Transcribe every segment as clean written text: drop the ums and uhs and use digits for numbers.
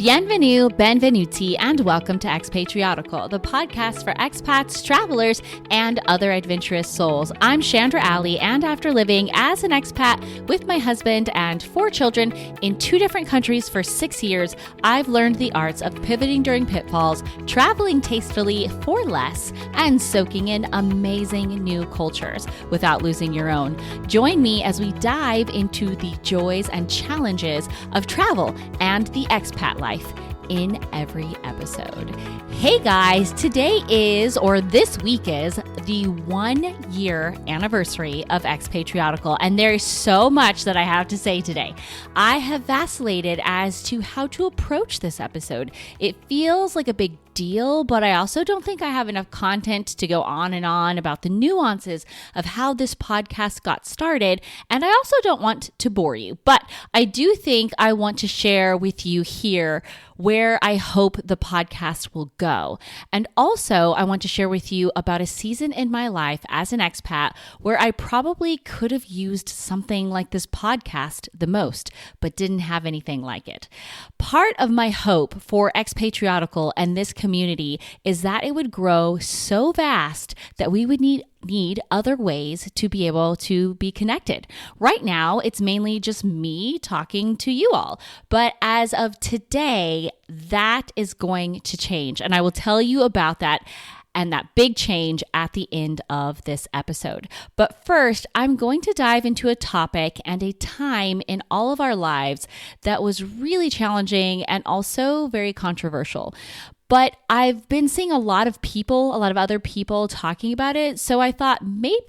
Bienvenue, benvenuti, and welcome to Expatriotical, the podcast for expats, travelers, and other adventurous souls. I'm Chandra, and after living as an expat with my husband and 4 children in 2 different countries for 6 years, I've learned the arts of pivoting during pitfalls, traveling tastefully for less, and soaking in amazing new cultures without losing your own. Join me as we dive into the joys and challenges of travel and the expat life in every episode. Hey guys, today is, or this week is, the 1-year anniversary of Expatriotical, and there is so much that I have to say today. I have vacillated as to how to approach this episode. It feels like a big deal, but I also don't think I have enough content to go on and on about the nuances of how this podcast got started, and I also don't want to bore you, but I do think I want to share with you here where I hope the podcast will go. And also, I want to share with you about a season in my life as an expat where I probably could have used something like this podcast the most, but didn't have anything like it. Part of my hope for Expatriotical and this community is that it would grow so vast that we would need other ways to be able to be connected. Right now, it's mainly just me talking to you all. But as of today, that is going to change. And I will tell you about that and that big change at the end of this episode. But first, I'm going to dive into a topic and a time in all of our lives that was really challenging and also very controversial. But I've been seeing a lot of other people talking about it, so I thought maybe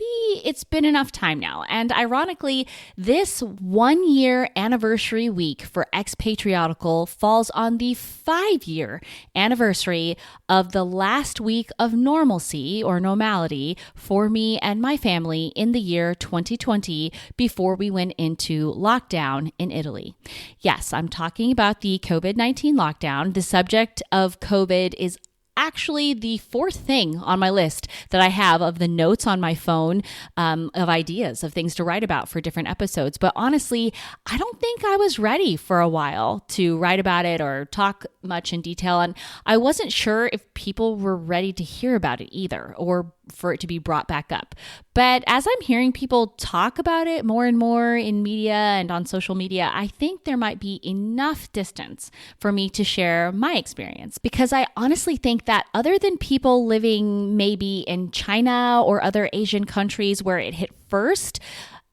it's been enough time now. And ironically, this 1-year anniversary week for Expatriotical falls on the 5-year anniversary of the last week of normalcy or normality for me and my family in the year 2020 before we went into lockdown in Italy. Yes, I'm talking about the COVID-19 lockdown. The subject of COVID is actually the 4th thing on my list that I have of the notes on my phone of ideas of things to write about for different episodes. But honestly, I don't think I was ready for a while to write about it or talk much in detail. And I wasn't sure if people were ready to hear about it either, or for it to be brought back up. But as I'm hearing people talk about it more and more in media and on social media, I think there might be enough distance for me to share my experience, because I honestly think that other than people living maybe in China or other Asian countries where it hit first,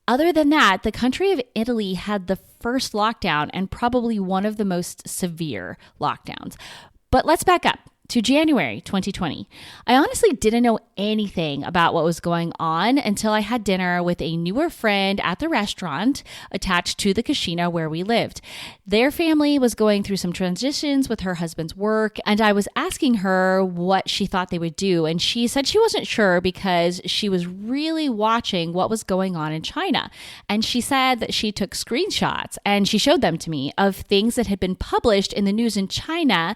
other than that, the country of Italy had the first lockdown and probably one of the most severe lockdowns. But let's back up to January 2020. I honestly didn't know anything about what was going on until I had dinner with a newer friend at the restaurant attached to the casino where we lived. Their family was going through some transitions with her husband's work, and I was asking her what she thought they would do, and she said she wasn't sure because she was really watching what was going on in China. And she said that she took screenshots and she showed them to me of things that had been published in the news in China,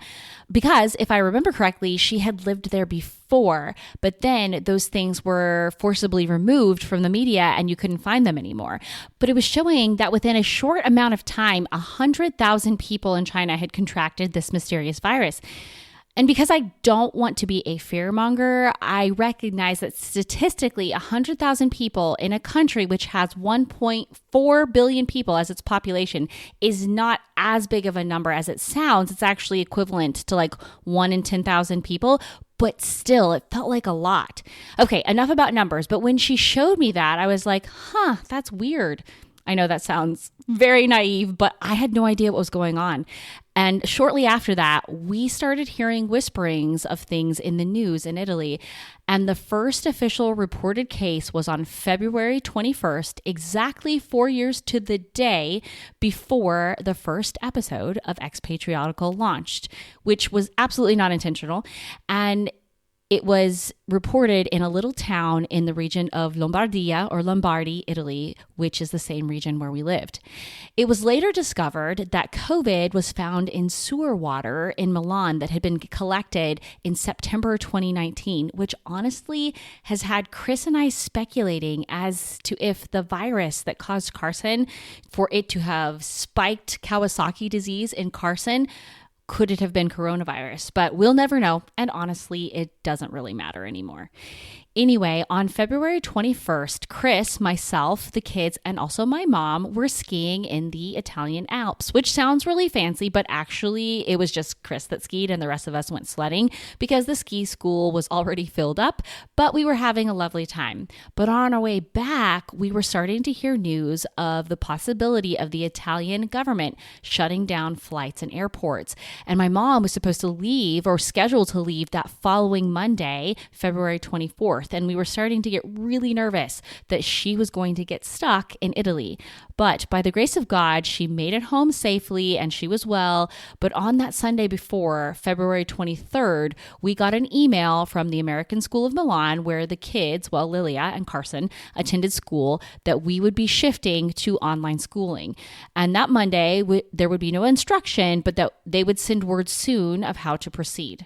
because if I remember correctly, she had lived there before, but then those things were forcibly removed from the media and you couldn't find them anymore. But it was showing that within a short amount of time, 100,000 people in China had contracted this mysterious virus. And because I don't want to be a fearmonger, I recognize that statistically 100,000 people in a country which has 1.4 billion people as its population is not as big of a number as it sounds. It's actually equivalent to like 1 in 10,000 people, but still it felt like a lot. Okay, enough about numbers, but when she showed me that, I was like, that's weird. I know that sounds very naive, but I had no idea what was going on. And shortly after that, we started hearing whisperings of things in the news in Italy. And the first official reported case was on February 21st, exactly 4 years to the day before the first episode of Expatriotical launched, which was absolutely not intentional. And it was reported in a little town in the region of Lombardia or Lombardy, Italy, which is the same region where we lived. It was later discovered that COVID was found in sewer water in Milan that had been collected in September 2019, which honestly has had Chris and I speculating as to if the virus that caused Carson, for it to have spiked Kawasaki disease in Carson, could it have been coronavirus? But we'll never know. And honestly, it doesn't really matter anymore. Anyway, on February 21st, Chris, myself, the kids, and also my mom were skiing in the Italian Alps, which sounds really fancy, but actually it was just Chris that skied and the rest of us went sledding because the ski school was already filled up, but we were having a lovely time. But on our way back, we were starting to hear news of the possibility of the Italian government shutting down flights and airports. And my mom was supposed to leave or scheduled to leave that following Monday, February 24th. And we were starting to get really nervous that she was going to get stuck in Italy. But by the grace of God, she made it home safely and she was well. But on that Sunday before, February 23rd, we got an email from the American School of Milan where the kids, well, Lilia and Carson, attended school, that we would be shifting to online schooling. And that Monday, there would be no instruction, but that they would send word soon of how to proceed.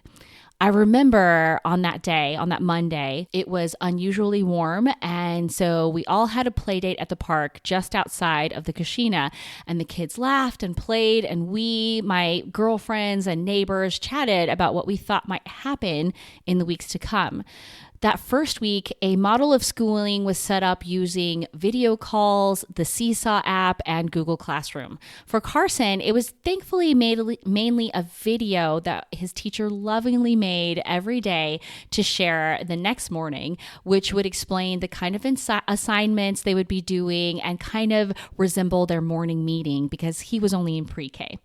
I remember on that day, on that Monday, it was unusually warm. And so we all had a play date at the park just outside of the Cascina. And the kids laughed and played. And we, my girlfriends and neighbors, chatted about what we thought might happen in the weeks to come. That first week, a model of schooling was set up using video calls, the Seesaw app, and Google Classroom. For Carson, it was thankfully mainly a video that his teacher lovingly made every day to share the next morning, which would explain the kind of assignments they would be doing and kind of resemble their morning meeting because he was only in pre-K.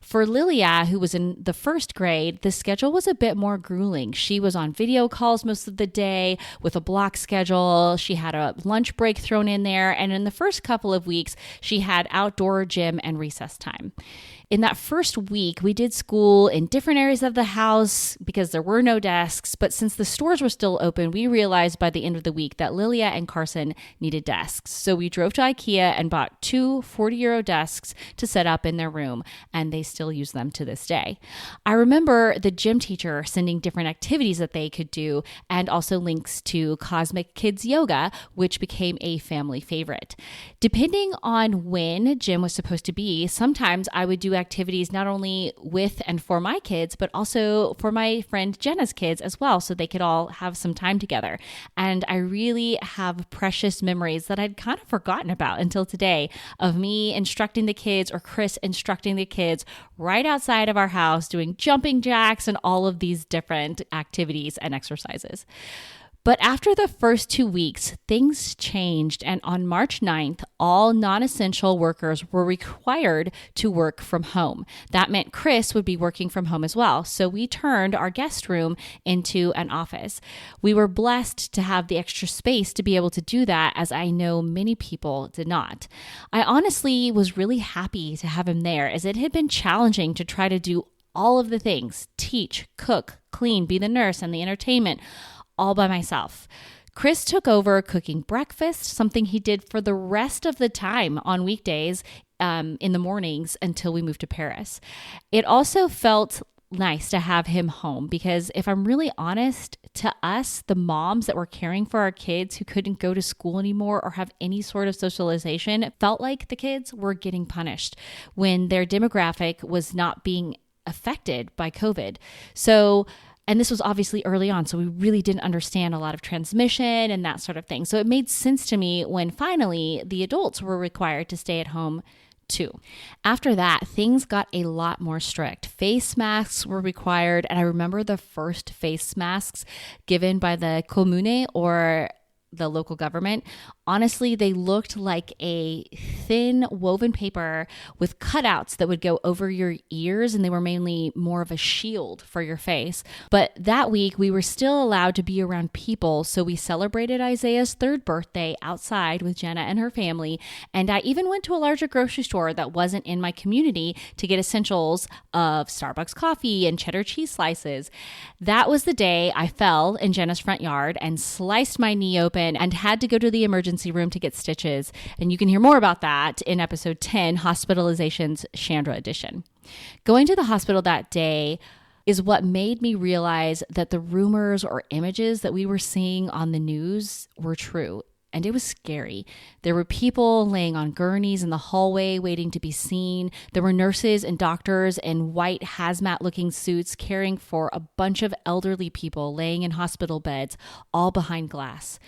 For Lilia, who was in the first grade, the schedule was a bit more grueling. She was on video calls most of the day with a block schedule. She had a lunch break thrown in there. And in the first couple of weeks, she had outdoor gym and recess time. In that first week, we did school in different areas of the house because there were no desks. But since the stores were still open, we realized by the end of the week that Lilia and Carson needed desks. So we drove to IKEA and bought two 40-euro desks to set up in their room, and they still use them to this day. I remember the gym teacher sending different activities that they could do and also links to Cosmic Kids Yoga, which became a family favorite. Depending on when gym was supposed to be, sometimes I would do activities not only with and for my kids, but also for my friend Jenna's kids as well, so they could all have some time together. And I really have precious memories that I'd kind of forgotten about until today of me instructing the kids or Chris instructing the kids right outside of our house doing jumping jacks and all of these different activities and exercises. But after the first 2 weeks, things changed, and on March 9th, all non-essential workers were required to work from home. That meant Chris would be working from home as well, so we turned our guest room into an office. We were blessed to have the extra space to be able to do that, as I know many people did not. I honestly was really happy to have him there, as it had been challenging to try to do all of the things: teach, cook, clean, be the nurse, and the entertainment, all by myself. Chris took over cooking breakfast, something he did for the rest of the time on weekdays in the mornings until we moved to Paris. It also felt nice to have him home because if I'm really honest, to us, the moms that were caring for our kids who couldn't go to school anymore or have any sort of socialization, it felt like the kids were getting punished when their demographic was not being affected by COVID. And this was obviously early on, so we really didn't understand a lot of transmission and that sort of thing. So it made sense to me when finally the adults were required to stay at home too. After that, things got a lot more strict. Face masks were required, and I remember the first face masks given by the Comune or the local government. Honestly, they looked like a thin woven paper with cutouts that would go over your ears, and they were mainly more of a shield for your face. But that week, we were still allowed to be around people, so we celebrated Isaiah's 3rd birthday outside with Jenna and her family, and I even went to a larger grocery store that wasn't in my community to get essentials of Starbucks coffee and cheddar cheese slices. That was the day I fell in Jenna's front yard and sliced my knee open and had to go to the emergency room to get stitches. And you can hear more about that in episode 10, Hospitalizations, Chandra edition. Going to the hospital that day is what made me realize that the rumors or images that we were seeing on the news were true. and it was scary. There were people laying on gurneys in the hallway waiting to be seen. There were nurses and doctors in white hazmat-looking suits caring for a bunch of elderly people laying in hospital beds, all behind glass.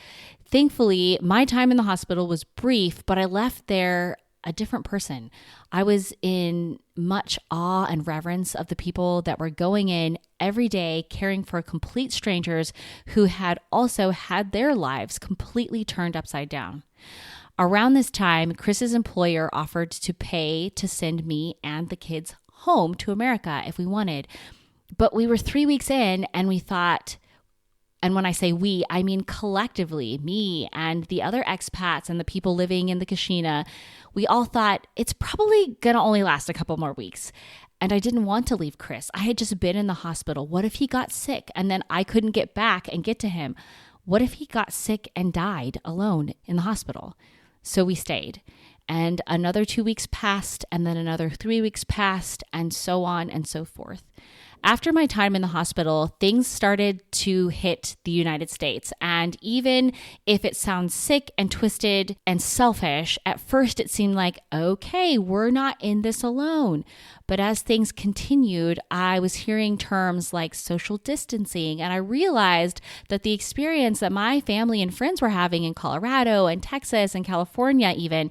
Thankfully, my time in the hospital was brief, but I left there a different person. I was in much awe and reverence of the people that were going in every day caring for complete strangers who had also had their lives completely turned upside down. Around this time, Chris's employer offered to pay to send me and the kids home to America if we wanted. But we were 3 weeks in and we thought, and when I say we, I mean collectively, me and the other expats and the people living in the Kashina, we all thought it's probably going to only last a couple more weeks. And I didn't want to leave Chris. I had just been in the hospital. What if he got sick and then I couldn't get back and get to him? What if he got sick and died alone in the hospital? So we stayed. And another 2 weeks passed, and then another 3 weeks passed, and so on and so forth. After my time in the hospital, things started to hit the United States. And even if it sounds sick and twisted and selfish, at first it seemed like, okay, we're not in this alone. But as things continued, I was hearing terms like social distancing, and I realized that the experience that my family and friends were having in Colorado and Texas and California even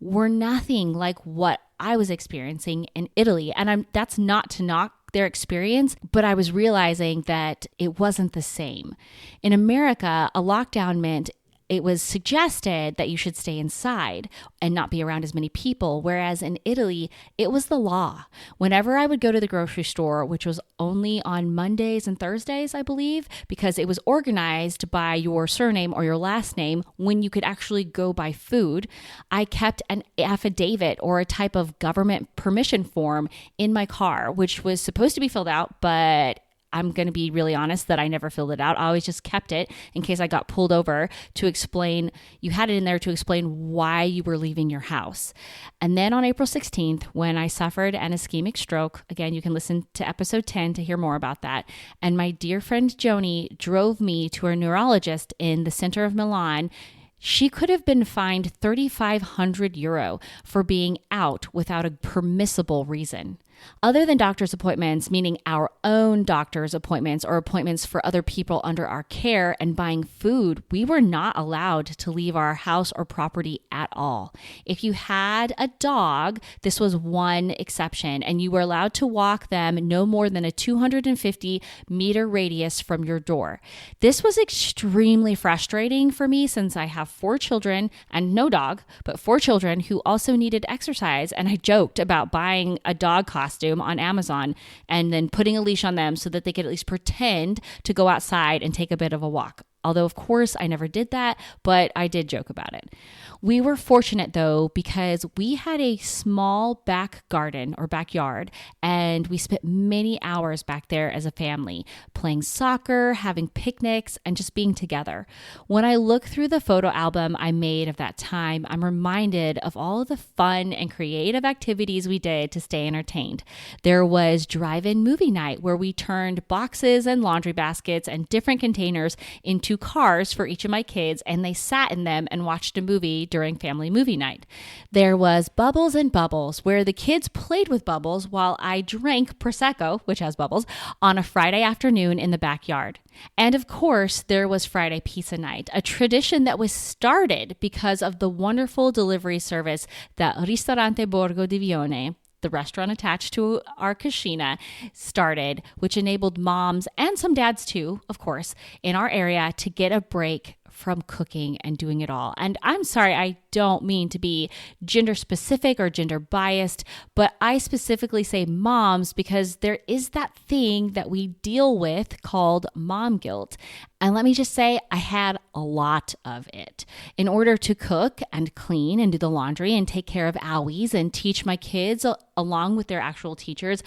were nothing like what I was experiencing in Italy. And that's not to knock their experience, but I was realizing that it wasn't the same. In America, a lockdown meant it was suggested that you should stay inside and not be around as many people, whereas in Italy, it was the law. Whenever I would go to the grocery store, which was only on Mondays and Thursdays, I believe, because it was organized by your surname or your last name when you could actually go buy food, I kept an affidavit or a type of government permission form in my car, which was supposed to be filled out, but I'm going to be really honest that I never filled it out. I always just kept it in case I got pulled over to explain, you had it in there to explain why you were leaving your house. And then on April 16th, when I suffered an ischemic stroke, again, you can listen to episode 10 to hear more about that. And my dear friend Joni drove me to a neurologist in the center of Milan. She could have been fined €3,500 for being out without a permissible reason. Other than doctor's appointments, meaning our own doctor's appointments or appointments for other people under our care and buying food, we were not allowed to leave our house or property at all. If you had a dog, this was one exception, and you were allowed to walk them no more than a 250-meter radius from your door. This was extremely frustrating for me since I have 4 children and no dog, but 4 children who also needed exercise, and I joked about buying a dog costume on Amazon and then putting a leash on them so that they could at least pretend to go outside and take a bit of a walk. Although, of course, I never did that, but I did joke about it. We were fortunate, though, because we had a small back garden or backyard, and we spent many hours back there as a family, playing soccer, having picnics, and just being together. When I look through the photo album I made of that time, I'm reminded of all of the fun and creative activities we did to stay entertained. There was drive-in movie night where we turned boxes and laundry baskets and different containers into cars for each of my kids, and they sat in them and watched a movie during family movie night. There was Bubbles and Bubbles, where the kids played with bubbles while I drank Prosecco, which has bubbles, on a Friday afternoon in the backyard. And of course, there was Friday Pizza Night, a tradition that was started because of the wonderful delivery service that Ristorante Borgo di Vione, the restaurant attached to our Kashina, started, which enabled moms and some dads too, of course, in our area to get a break from cooking and doing it all. And I'm sorry, I don't mean to be gender specific or gender biased, but I specifically say moms because there is that thing that we deal with called mom guilt. And let me just say, I had a lot of it. In order to cook and clean and do the laundry and take care of owies and teach my kids along with their actual teachers,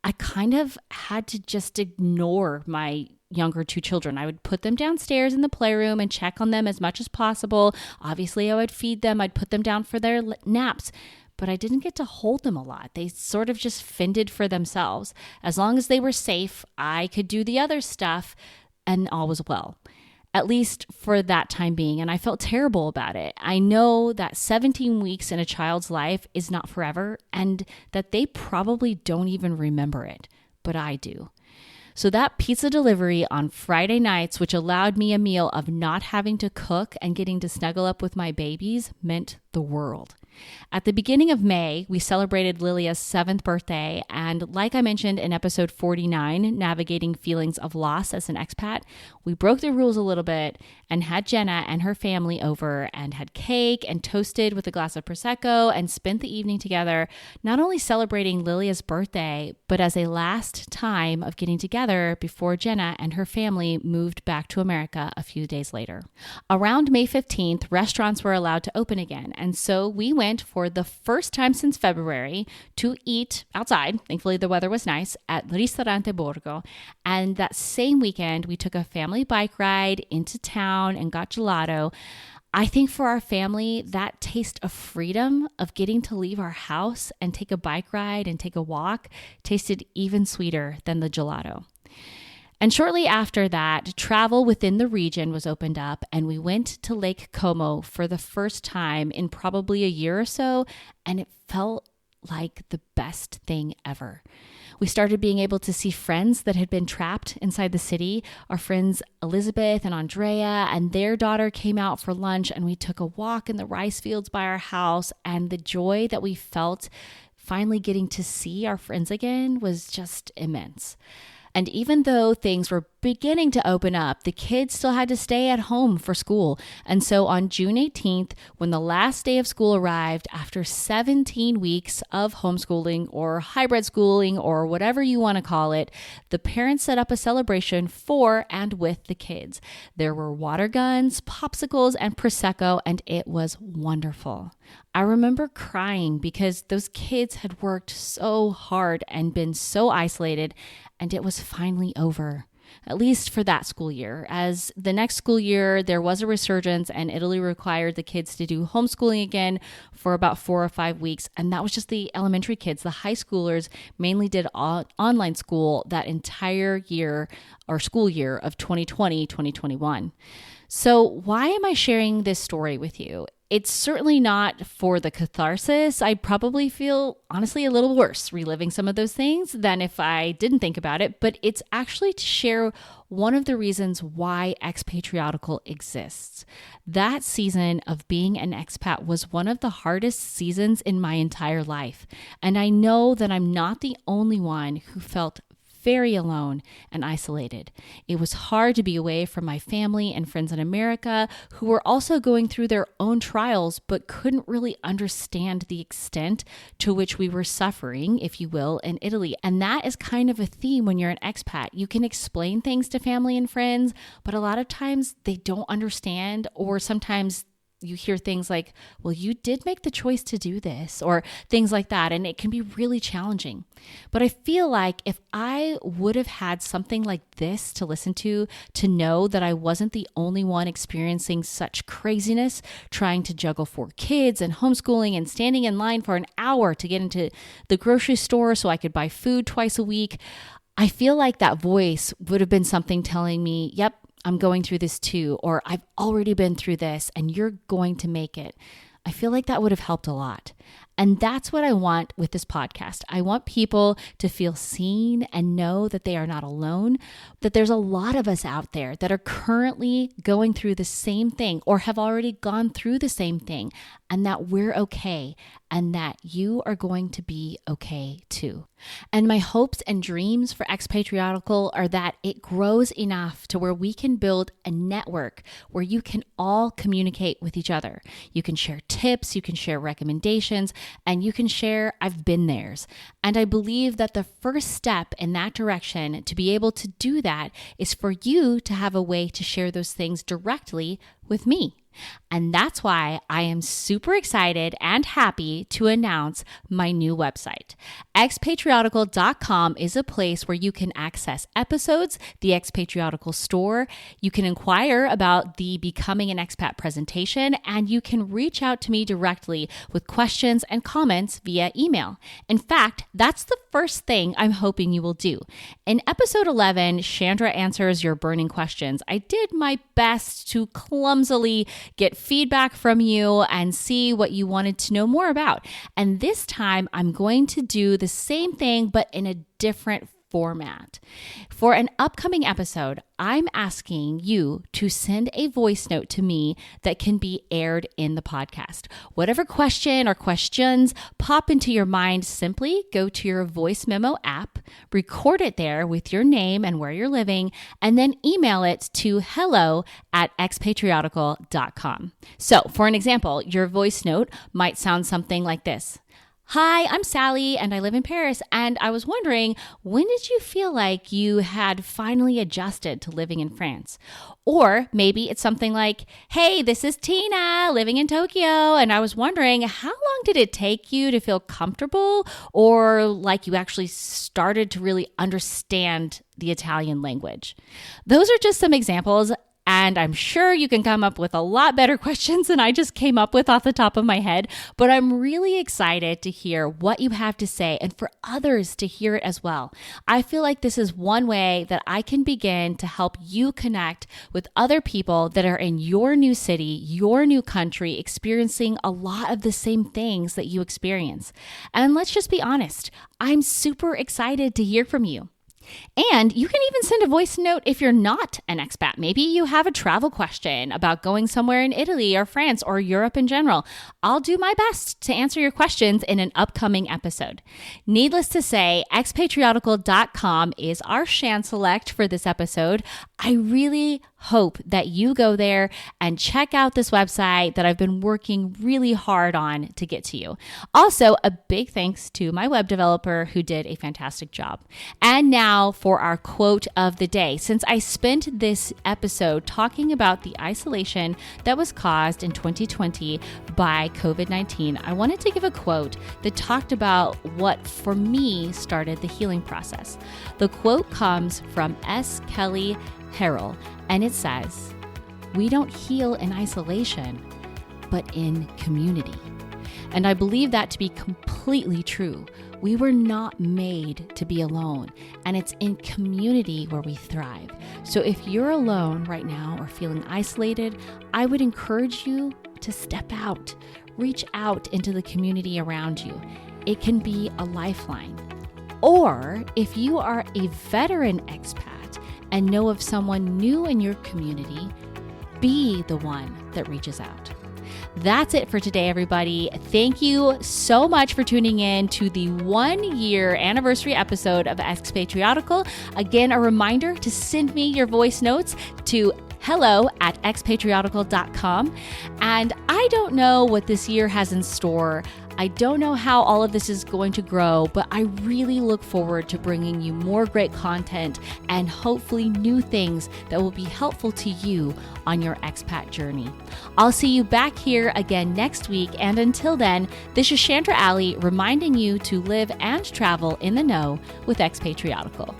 I kind of had to just ignore my younger 2 children. I would put them downstairs in the playroom and check on them as much as possible. Obviously, I would feed them. I'd put them down for their naps, but I didn't get to hold them a lot. They sort of just fended for themselves. As long as they were safe, I could do the other stuff, and all was well. at least for that time being. And I felt terrible about it. I know that 17 weeks in a child's life is not forever and that they probably don't even remember it, but I do. So that pizza delivery on Friday nights, which allowed me a meal of not having to cook and getting to snuggle up with my babies, meant the world. At the beginning of May, we celebrated Lilia's 7th birthday, and like I mentioned in episode 49, Navigating Feelings of Loss as an Expat, we broke the rules a little bit and had Jenna and her family over and had cake and toasted with a glass of Prosecco and spent the evening together, not only celebrating Lilia's birthday, but as a last time of getting together before Jenna and her family moved back to America a few days later. Around May 15th, restaurants were allowed to open again, and so we went for the first time since February to eat outside. Thankfully, the weather was nice at Ristorante Borgo. And that same weekend, we took a family bike ride into town and got gelato. I think for our family, that taste of freedom of getting to leave our house and take a bike ride and take a walk tasted even sweeter than the gelato. And shortly after that, travel within the region was opened up and we went to Lake Como for the first time in probably a year or so, and it felt like the best thing ever. We started being able to see friends that had been trapped inside the city. Our friends Elizabeth and Andrea and their daughter came out for lunch, and we took a walk in the rice fields by our house, and the joy that we felt finally getting to see our friends again was just immense. And even though things were beginning to open up, the kids still had to stay at home for school. And so on June 18th, when the last day of school arrived, after 17 weeks of homeschooling or hybrid schooling or whatever you want to call it, the parents set up a celebration for and with the kids. There were water guns, popsicles, and Prosecco, and it was wonderful. I remember crying because those kids had worked so hard and been so isolated, and it was finally over, at least for that school year. As the next school year, there was a resurgence and Italy required the kids to do homeschooling again for about 4 or 5 weeks. And that was just the elementary kids. The high schoolers mainly did online school that entire year or school year of 2020, 2021. So why am I sharing this story with you? It's certainly not for the catharsis. I probably feel, honestly, a little worse reliving some of those things than if I didn't think about it, but it's actually to share one of the reasons why Expatriotical exists. That season of being an expat was one of the hardest seasons in my entire life, and I know that I'm not the only one who felt very alone and isolated. It was hard to be away from my family and friends in America who were also going through their own trials but couldn't really understand the extent to which we were suffering, if you will, in Italy. And that is kind of a theme when you're an expat. You can explain things to family and friends, but a lot of times they don't understand, or sometimes you hear things like, well, you did make the choice to do this, or things like that. And it can be really challenging. But I feel like if I would have had something like this to listen to know that I wasn't the only one experiencing such craziness, trying to juggle 4 kids and homeschooling and standing in line for an hour to get into the grocery store so I could buy food twice a week, I feel like that voice would have been something telling me, yep, I'm going through this too, or I've already been through this and you're going to make it. I feel like that would have helped a lot. And that's what I want with this podcast. I want people to feel seen and know that they are not alone, that there's a lot of us out there that are currently going through the same thing or have already gone through the same thing, and that we're okay and that you are going to be okay too. And my hopes and dreams for Expatriotical are that it grows enough to where we can build a network where you can all communicate with each other. You can share tips, you can share recommendations, and you can share I've been there's. And I believe that the first step in that direction to be able to do that is for you to have a way to share those things directly with me. And that's why I am super excited and happy to announce my new website. Expatriotical.com is a place where you can access episodes, the Expatriotical store, you can inquire about the Becoming an Expat presentation, and you can reach out to me directly with questions and comments via email. In fact, that's the first thing I'm hoping you will do. In episode 11, Chandra answers your burning questions. I did my best to clumsily get feedback from you and see what you wanted to know more about. And this time I'm going to do the same thing, but in a different format. For an upcoming episode, I'm asking you to send a voice note to me that can be aired in the podcast. Whatever question or questions pop into your mind, simply go to your voice memo app, record it there with your name and where you're living, and then email it to hello@expatriotical.com. So for an example, your voice note might sound something like this. Hi, I'm Sally and I live in Paris, and I was wondering, when did you feel like you had finally adjusted to living in France? Or maybe it's something like, hey, this is Tina living in Tokyo, and I was wondering, how long did it take you to feel comfortable or like you actually started to really understand the Italian language? Those are just some examples. And I'm sure you can come up with a lot better questions than I just came up with off the top of my head. But I'm really excited to hear what you have to say and for others to hear it as well. I feel like this is one way that I can begin to help you connect with other people that are in your new city, your new country, experiencing a lot of the same things that you experience. And let's just be honest, I'm super excited to hear from you. And you can even send a voice note if you're not an expat. Maybe you have a travel question about going somewhere in Italy or France or Europe in general. I'll do my best to answer your questions in an upcoming episode. Needless to say, expatriotical.com is our Shan Select for this episode. I really hope that you go there and check out this website that I've been working really hard on to get to you. Also, a big thanks to my web developer who did a fantastic job. And now for our quote of the day. Since I spent this episode talking about the isolation that was caused in 2020 by COVID-19, I wanted to give a quote that talked about what, for me, started the healing process. The quote comes from Kelley Harrell, and it says, "We don't heal in isolation, but in community." And I believe that to be completely true. We were not made to be alone, and it's in community where we thrive. So if you're alone right now or feeling isolated, I would encourage you to step out, reach out into the community around you. It can be a lifeline. Or if you are a veteran expat and know of someone new in your community, be the one that reaches out. That's it for today, everybody. Thank you so much for tuning in to the 1-year anniversary episode of Expatriotical. Again, a reminder to send me your voice notes to hello@expatriotical.com. And I don't know what this year has in store. I don't know how all of this is going to grow, but I really look forward to bringing you more great content and hopefully new things that will be helpful to you on your expat journey. I'll see you back here again next week. And until then, this is Chandra reminding you to live and travel in the know with Expatriotical.